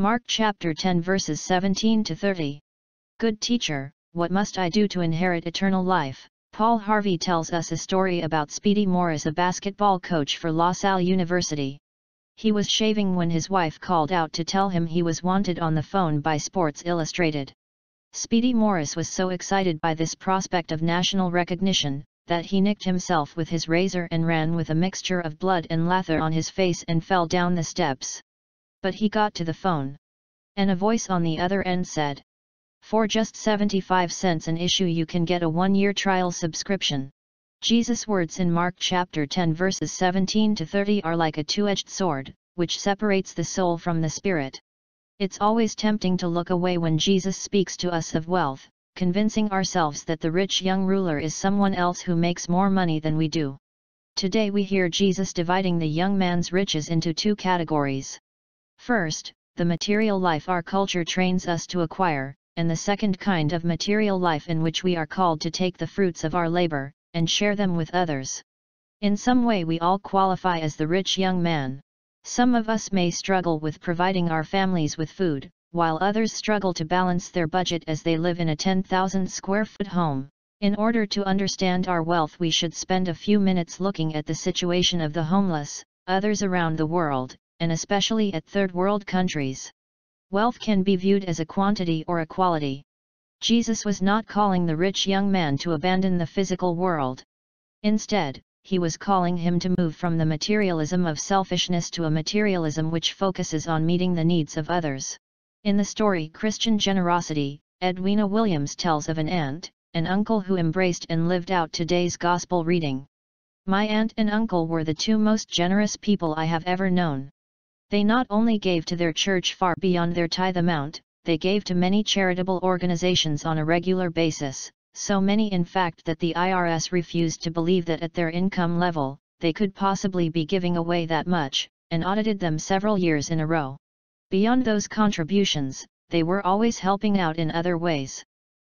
Mark chapter 10 verses 17 to 30. Good teacher, what must I do to inherit eternal life? Paul Harvey tells us a story about Speedy Morris, a basketball coach for La Salle University. He was shaving when his wife called out to tell him he was wanted on the phone by Sports Illustrated. Speedy Morris was so excited by this prospect of national recognition, that he nicked himself with his razor and ran with a mixture of blood and lather on his face and fell down the steps. But he got to the phone. And a voice on the other end said, "For just 75 cents an issue you can get a 1-year trial subscription." Jesus' words in Mark chapter 10 verses 17 to 30 are like a two-edged sword, which separates the soul from the spirit. It's always tempting to look away when Jesus speaks to us of wealth, convincing ourselves that the rich young ruler is someone else who makes more money than we do. Today we hear Jesus dividing the young man's riches into two categories. First, the material life our culture trains us to acquire, and the second kind of material life in which we are called to take the fruits of our labor, and share them with others. In some way we all qualify as the rich young man. Some of us may struggle with providing our families with food, while others struggle to balance their budget as they live in a 10,000 square foot home. In order to understand our wealth, we should spend a few minutes looking at the situation of the homeless, others around the world, and especially at third world countries. Wealth can be viewed as a quantity or a quality. Jesus was not calling the rich young man to abandon the physical world. Instead, he was calling him to move from the materialism of selfishness to a materialism which focuses on meeting the needs of others. In the story Christian Generosity, Edwina Williams tells of an aunt, and uncle who embraced and lived out today's gospel reading. My aunt and uncle were the two most generous people I have ever known. They not only gave to their church far beyond their tithe amount, they gave to many charitable organizations on a regular basis, so many in fact that the IRS refused to believe that at their income level, they could possibly be giving away that much, and audited them several years in a row. Beyond those contributions, they were always helping out in other ways.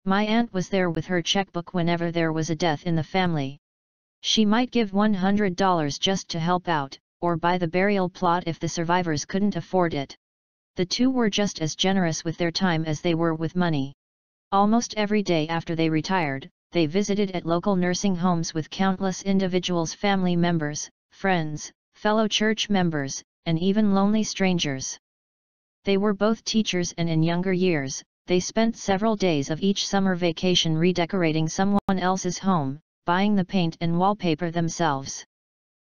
My aunt was there with her checkbook whenever there was a death in the family. She might give $100 just to help out, or buy the burial plot if the survivors couldn't afford it. The two were just as generous with their time as they were with money. Almost every day after they retired, they visited at local nursing homes with countless individuals, family members, friends, fellow church members, and even lonely strangers. They were both teachers, and in younger years, they spent several days of each summer vacation redecorating someone else's home, buying the paint and wallpaper themselves.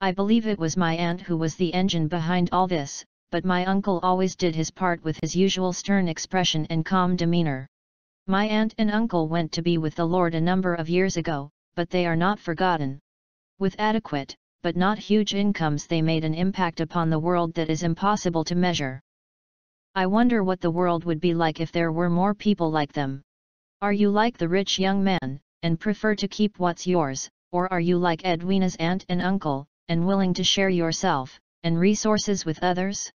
I believe it was my aunt who was the engine behind all this, but my uncle always did his part with his usual stern expression and calm demeanor. My aunt and uncle went to be with the Lord a number of years ago, but they are not forgotten. With adequate, but not huge incomes, they made an impact upon the world that is impossible to measure. I wonder what the world would be like if there were more people like them. Are you like the rich young man, and prefer to keep what's yours, or are you like Edwina's aunt and uncle, and willing to share yourself and resources with others?